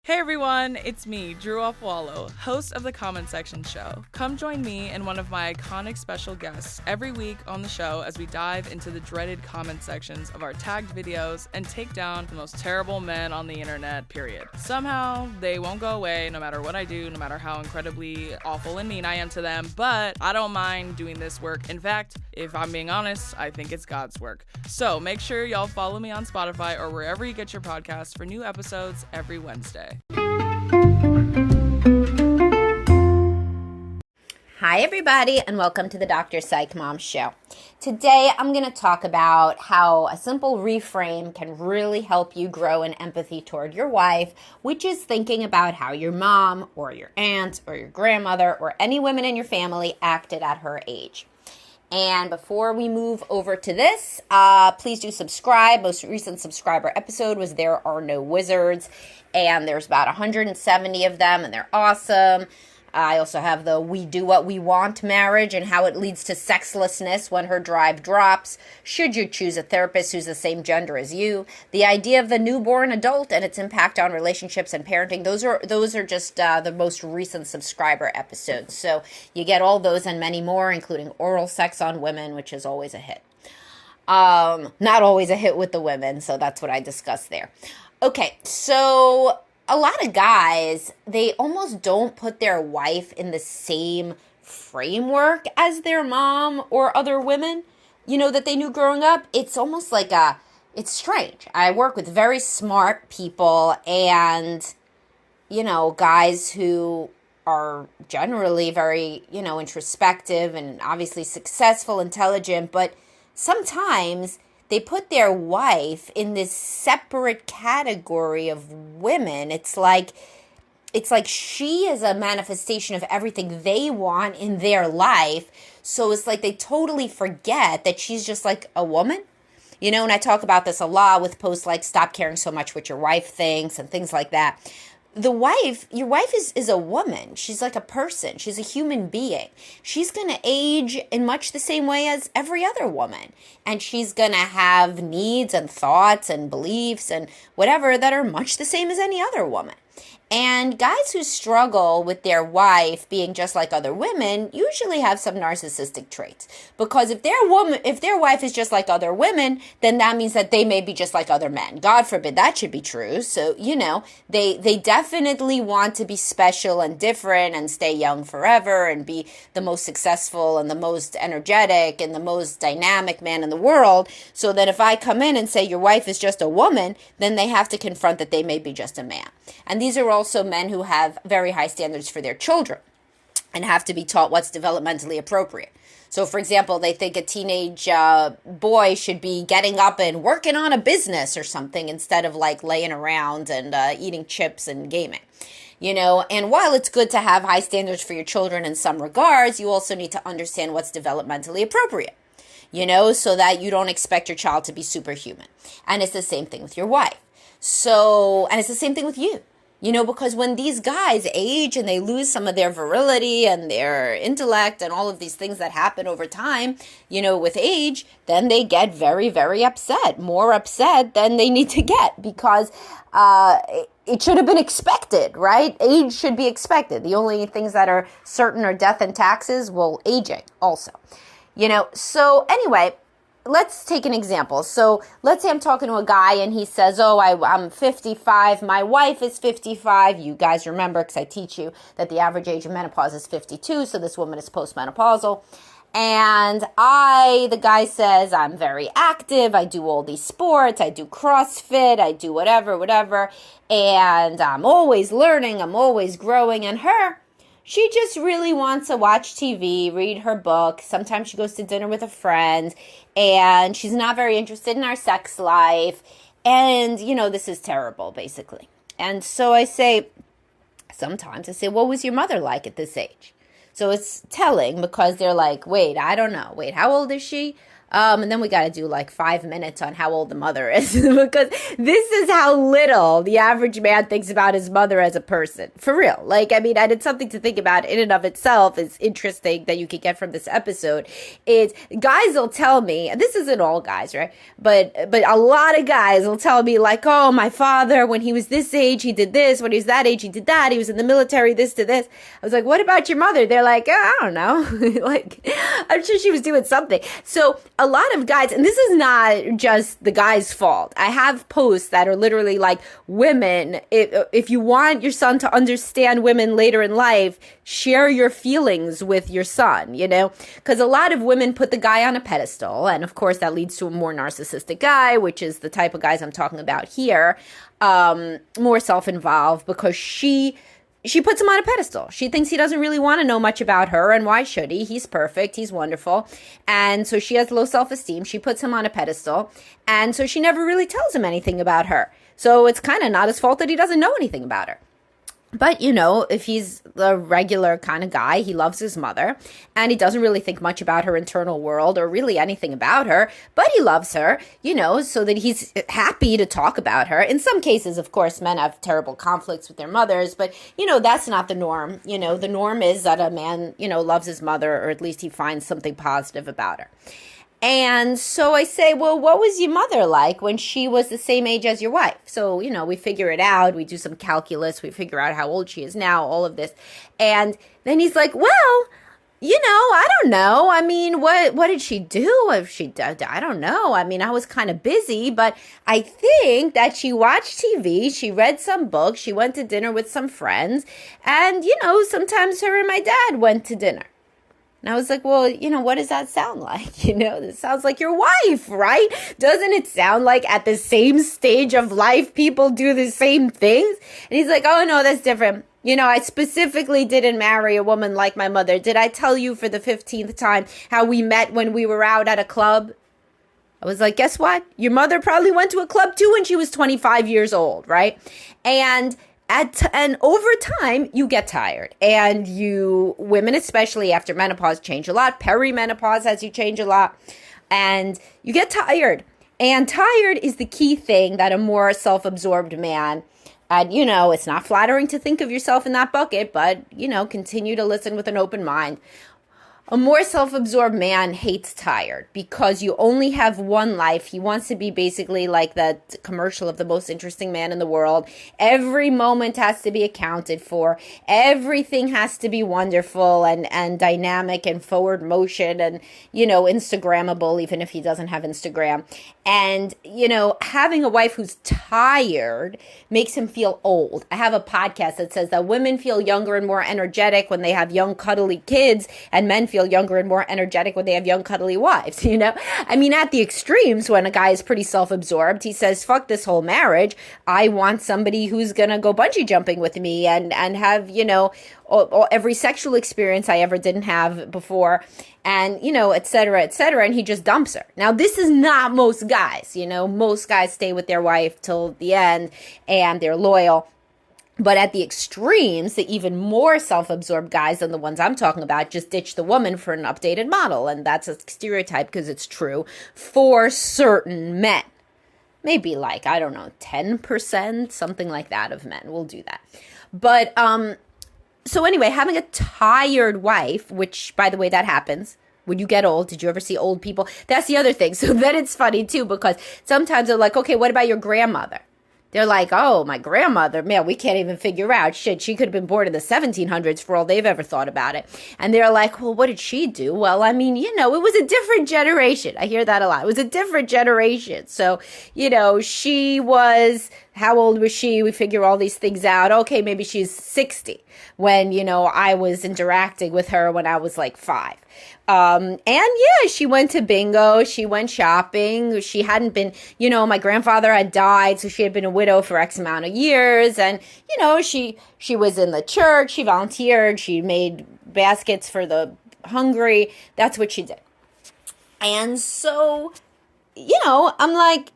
Hey everyone, it's me, Drew Offwallow, host of the Comment Section Show. Come join me and one of my iconic special guests every week on the show as we dive into the dreaded comment sections of our tagged videos and take down the most terrible men on the internet, period. Somehow, they won't go away no matter what I do, no matter how incredibly awful and mean I am to them, but I don't mind doing this work. In fact, if I'm being honest, I think it's God's work. So make sure y'all follow me on Spotify or wherever you get your podcasts for new episodes every Wednesday. Hi everybody and welcome to the Dr. Psych Mom Show. Today I'm going to talk about how a simple reframe can really help you grow in empathy toward your wife, which is thinking about how your mom or your aunt or your grandmother or any women in your family acted at her age. And before we move over to this, please do subscribe. Most recent subscriber episode was There Are No Wizards, and there's about 170 of them, and they're awesome. I also have the We Do What We Want marriage and how it leads to sexlessness when her drive drops. Should you choose a therapist who's the same gender as you? The idea of the newborn adult and its impact on relationships and parenting. Those are just the most recent subscriber episodes. So you get all those and many more, including oral sex on women, which is always a hit. Not always a hit with the women, so that's what I discussed there. Okay, so a lot of guys, they almost don't put their wife in the same framework as their mom or other women, that they knew growing up. It's almost like it's strange. I work with very smart people and, guys who are generally very, introspective and obviously successful, intelligent, but sometimes they put their wife in this separate category of women. It's like she is a manifestation of everything they want in their life. So it's like they totally forget that she's just like a woman. And I talk about this a lot with posts like stop caring so much what your wife thinks and things like that. Your wife is a woman. She's like a person. She's a human being. She's going to age in much the same way as every other woman. And she's going to have needs and thoughts and beliefs and whatever that are much the same as any other woman. And guys who struggle with their wife being just like other women usually have some narcissistic traits. Because if their wife is just like other women, then that means that they may be just like other men. God forbid that should be true. So, they definitely want to be special and different and stay young forever and be the most successful and the most energetic and the most dynamic man in the world. So that if I come in and say your wife is just a woman, then they have to confront that they may be just a man. And these are also men who have very high standards for their children and have to be taught what's developmentally appropriate. So, for example, they think a teenage boy should be getting up and working on a business or something instead of like laying around and eating chips and gaming. And while it's good to have high standards for your children in some regards, you also need to understand what's developmentally appropriate, so that you don't expect your child to be superhuman. And it's the same thing with your wife. And it's the same thing with you. Because when these guys age and they lose some of their virility and their intellect and all of these things that happen over time, with age, then they get very, very upset, more upset than they need to get because it should have been expected, right? Age should be expected. The only things that are certain are death and taxes, well, aging also. So anyway, let's take an example. So let's say I'm talking to a guy and he says, I'm 55. My wife is 55. You guys remember, because I teach you that the average age of menopause is 52. So this woman is postmenopausal. And the guy says, I'm very active. I do all these sports. I do CrossFit. I do whatever. And I'm always learning. I'm always growing. And she just really wants to watch TV, read her book. Sometimes she goes to dinner with a friend, and she's not very interested in our sex life. And, this is terrible, basically. And so sometimes I say, what was your mother like at this age? So it's telling because they're like, wait, I don't know. Wait, how old is she? And then we got to do like 5 minutes on how old the mother is because this is how little the average man thinks about his mother as a person. For real. Like, I mean, and it's something to think about in and of itself. Is interesting that you could get from this episode is guys will tell me, this isn't all guys, right? But a lot of guys will tell me like, oh, my father, when he was this age, he did this. When he was that age, he did that. He was in the military, this to this. I was like, what about your mother? They're like, I don't know. Like, I'm sure she was doing something. So a lot of guys, and this is not just the guy's fault. I have posts that are literally like, women, if you want your son to understand women later in life, share your feelings with your son, you know? Because a lot of women put the guy on a pedestal. And of course, that leads to a more narcissistic guy, which is the type of guys I'm talking about here. More self-involved because she puts him on a pedestal. She thinks he doesn't really want to know much about her, and why should he? He's perfect. He's wonderful. And so she has low self-esteem. She puts him on a pedestal, and so she never really tells him anything about her. So it's kind of not his fault that he doesn't know anything about her. But, you know, if he's a regular kind of guy, he loves his mother, and he doesn't really think much about her internal world or really anything about her, but he loves her, you know, so that he's happy to talk about her. In some cases, of course, men have terrible conflicts with their mothers, but, you know, that's not the norm. You know, the norm is that a man, you know, loves his mother, or at least he finds something positive about her. And so I say, well, what was your mother like when she was the same age as your wife? So, you know, we figure it out. We do some calculus. We figure out how old she is now, all of this. And then he's like, well, you know, I don't know. I mean, what did she do? If she did, I don't know. I mean, I was kind of busy, but I think that she watched TV. She read some books. She went to dinner with some friends. And, you know, sometimes her and my dad went to dinner. And I was like, well, you know, what does that sound like? You know, this sounds like your wife, right? Doesn't it sound like at the same stage of life, people do the same things? And he's like, oh, no, that's different. You know, I specifically didn't marry a woman like my mother. Did I tell you for the 15th time how we met when we were out at a club? I was like, guess what? Your mother probably went to a club too when she was 25 years old, right? And over time, you get tired, and women, especially after menopause, change a lot. Perimenopause has you change a lot, and you get tired. And tired is the key thing that a more self-absorbed man, and, you know, it's not flattering to think of yourself in that bucket, but, you know, continue to listen with an open mind. A more self-absorbed man hates tired because you only have one life. He wants to be basically like that commercial of the most interesting man in the world. Every moment has to be accounted for. Everything has to be wonderful and dynamic and forward motion and, you know, Instagrammable, even if he doesn't have Instagram. And, you know, having a wife who's tired makes him feel old. I have a podcast that says that women feel younger and more energetic when they have young, cuddly kids, and men feel younger and more energetic when they have young, cuddly wives, you know? I mean, at the extremes, when a guy is pretty self-absorbed, he says, fuck this whole marriage. I want somebody who's going to go bungee jumping with me and have, you know, every sexual experience I ever didn't have before, and, you know, et cetera, and he just dumps her. Now, this is not most guys, you know, most guys stay with their wife till the end, and they're loyal. But at the extremes, the even more self-absorbed guys than the ones I'm talking about just ditch the woman for an updated model, and that's a stereotype because it's true for certain men. Maybe like, I don't know, 10%, something like that of men will do that. But, so anyway, having a tired wife, which, by the way, that happens when you get old. Did you ever see old people? That's the other thing. So then it's funny, too, because sometimes they're like, okay, what about your grandmother? They're like, oh, my grandmother, man, we can't even figure out. Shit, she could have been born in the 1700s for all they've ever thought about it. And they're like, well, what did she do? Well, I mean, you know, it was a different generation. I hear that a lot. It was a different generation. So, you know, she was, how old was she? We figure all these things out. Okay, maybe she's 60 when, you know, I was interacting with her when I was like 5. And yeah, she went to bingo, she went shopping, she hadn't been, you know, my grandfather had died, so she had been a widow for X amount of years, and, you know, she was in the church, she volunteered, she made baskets for the hungry, that's what she did. And so, you know, I'm like,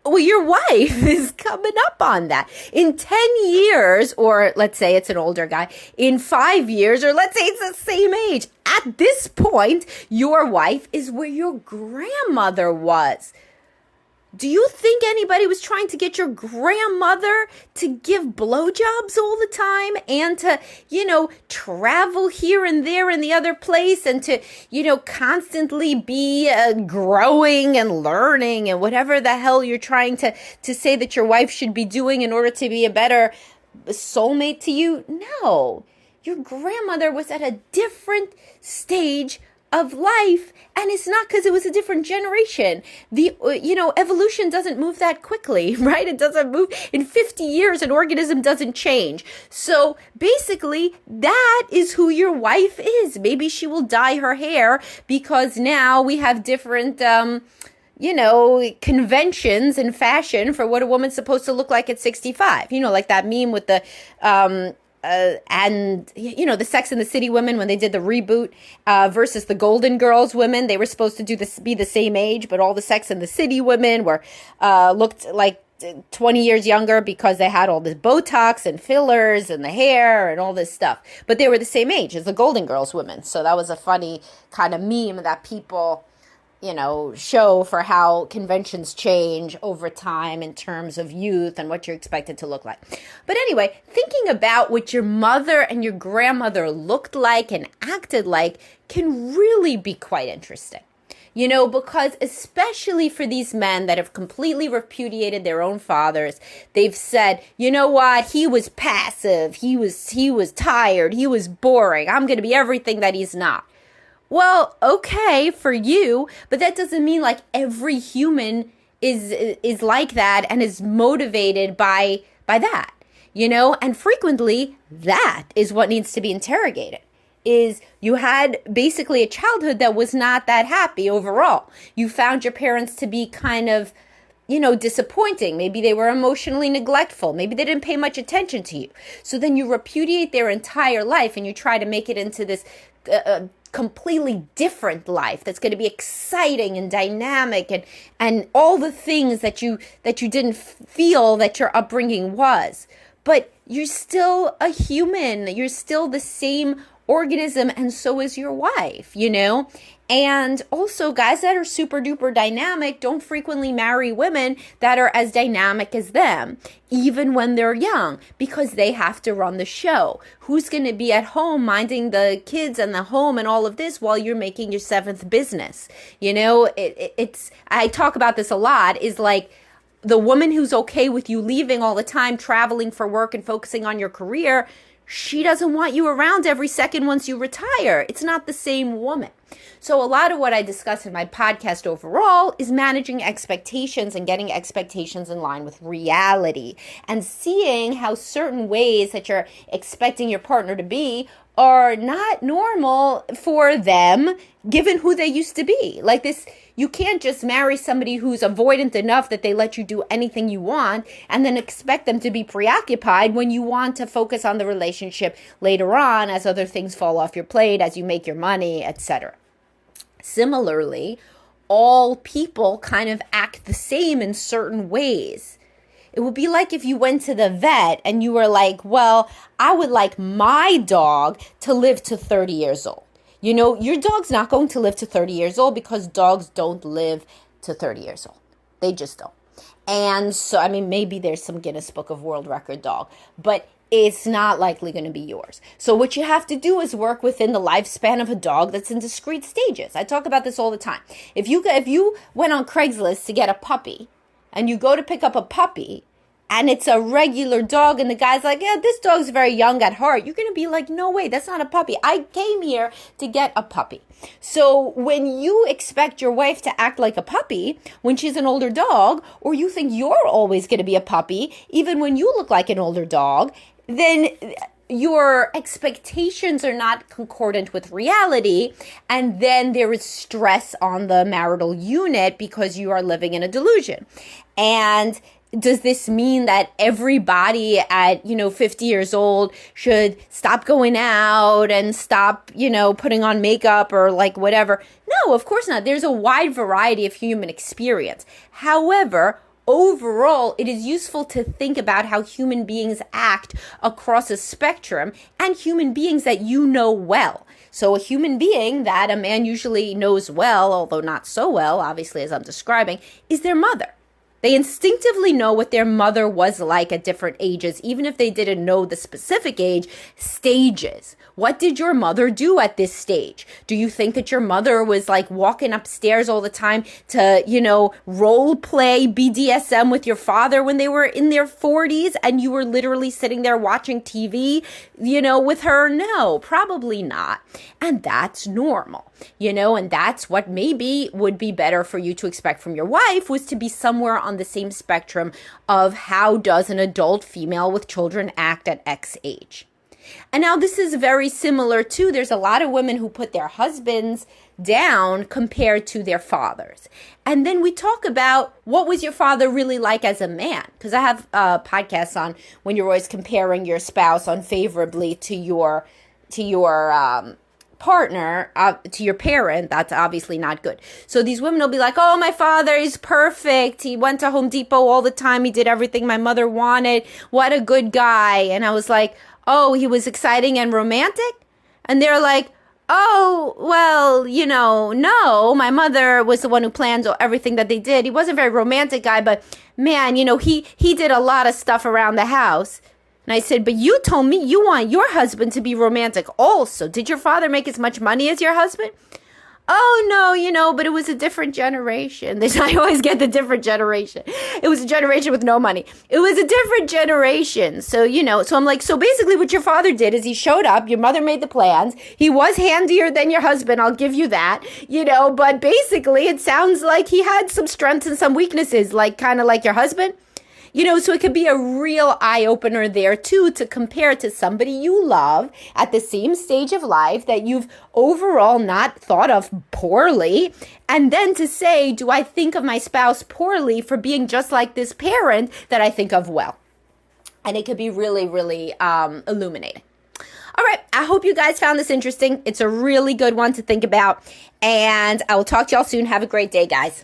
Well, your wife is coming up on that. In 10 years, or let's say it's an older guy, in 5 years, or let's say it's the same age, at this point, your wife is where your grandmother was. Do you think anybody was trying to get your grandmother to give blowjobs all the time and to, travel here and there in the other place and to, constantly be growing and learning and whatever the hell you're trying to say that your wife should be doing in order to be a better soulmate to you? No. Your grandmother was at a different stage of life, and it's not because it was a different generation. The evolution doesn't move that quickly, right? It doesn't move in 50 years. An organism doesn't change. So basically, that is who your wife is. Maybe she will dye her hair because now we have different conventions and fashion for what a woman's supposed to look like at 65. Like that meme with the the Sex and the City women when they did the reboot versus the Golden Girls women. They were supposed to be the same age, but all the Sex and the City women were looked like 20 years younger because they had all this Botox and fillers and the hair and all this stuff. But they were the same age as the Golden Girls women. So that was a funny kind of meme that people show for how conventions change over time in terms of youth and what you're expected to look like. But anyway, thinking about what your mother and your grandmother looked like and acted like can really be quite interesting. Because especially for these men that have completely repudiated their own fathers, they've said, you know what, he was passive, he was tired, he was boring, I'm going to be everything that he's not. Well, okay for you, but that doesn't mean like every human is like that and is motivated by that, and frequently that is what needs to be interrogated. Is you had basically a childhood that was not that happy overall. You found your parents to be kind of, disappointing. Maybe they were emotionally neglectful. Maybe they didn't pay much attention to you. So then you repudiate their entire life and you try to make it into this completely different life that's going to be exciting and dynamic and all the things that you didn't feel that your upbringing was. But you're still a human. You're still the same organism, and so is your wife, And also, guys that are super duper dynamic don't frequently marry women that are as dynamic as them, even when they're young, because they have to run the show. Who's going to be at home minding the kids and the home and all of this while you're making your seventh business? It's I talk about this a lot, is like, the woman who's okay with you leaving all the time, traveling for work and focusing on your career, she doesn't want you around every second once you retire. It's not the same woman. So a lot of what I discuss in my podcast overall is managing expectations and getting expectations in line with reality and seeing how certain ways that you're expecting your partner to be are not normal for them given who they used to be. Like this, you can't just marry somebody who's avoidant enough that they let you do anything you want and then expect them to be preoccupied when you want to focus on the relationship later on as other things fall off your plate, as you make your money, etc. Similarly, all people kind of act the same in certain ways. It would be like if you went to the vet and you were like, well, I would like my dog to live to 30 years old. Your dog's not going to live to 30 years old because dogs don't live to 30 years old. They just don't. And so, maybe there's some Guinness Book of World Record dog, but it's not likely going to be yours. So what you have to do is work within the lifespan of a dog that's in discrete stages. I talk about this all the time. If you went on Craigslist to get a puppy and you go to pick up a puppy and it's a regular dog and the guy's like, yeah, this dog's very young at heart, you're going to be like, no way, that's not a puppy. I came here to get a puppy. So when you expect your wife to act like a puppy when she's an older dog, or you think you're always going to be a puppy, even when you look like an older dog, then your expectations are not concordant with reality, and then there is stress on the marital unit because you are living in a delusion. And does this mean that everybody at, 50 years old should stop going out and stop, putting on makeup or like whatever? No, of course not. There's a wide variety of human experience. However, overall, it is useful to think about how human beings act across a spectrum and human beings that you know well. So a human being that a man usually knows well, although not so well, obviously, as I'm describing, is their mother. They instinctively know what their mother was like at different ages, even if they didn't know the specific age, stages. What did your mother do at this stage? Do you think that your mother was like walking upstairs all the time to, role play BDSM with your father when they were in their 40s and you were literally sitting there watching TV, with her? No, probably not. And that's normal, and that's what maybe would be better for you to expect from your wife, was to be somewhere on the same spectrum of how does an adult female with children act at X age. And now this is very similar to, there's a lot of women who put their husbands down compared to their fathers. And then we talk about, what was your father really like as a man? Because I have podcasts on when you're always comparing your spouse unfavorably to your partner, to your parent. That's obviously not good. So these women will be like, oh, my father is perfect. He went to Home Depot all the time. He did everything my mother wanted. What a good guy. And I was like, oh, he was exciting and romantic? And they're like, oh, well, no, my mother was the one who planned everything that they did. He wasn't a very romantic guy, but man, he did a lot of stuff around the house. And I said, but you told me you want your husband to be romantic also. Did your father make as much money as your husband? Oh, no, but it was a different generation. I always get the different generation. It was a generation with no money. It was a different generation. So, so I'm like, so basically what your father did is he showed up, your mother made the plans. He was handier than your husband, I'll give you that, but basically it sounds like he had some strengths and some weaknesses, like kind of like your husband. So it could be a real eye-opener there, too, to compare to somebody you love at the same stage of life that you've overall not thought of poorly. And then to say, do I think of my spouse poorly for being just like this parent that I think of well? And it could be really, really illuminating. All right, I hope you guys found this interesting. It's a really good one to think about. And I will talk to y'all soon. Have a great day, guys.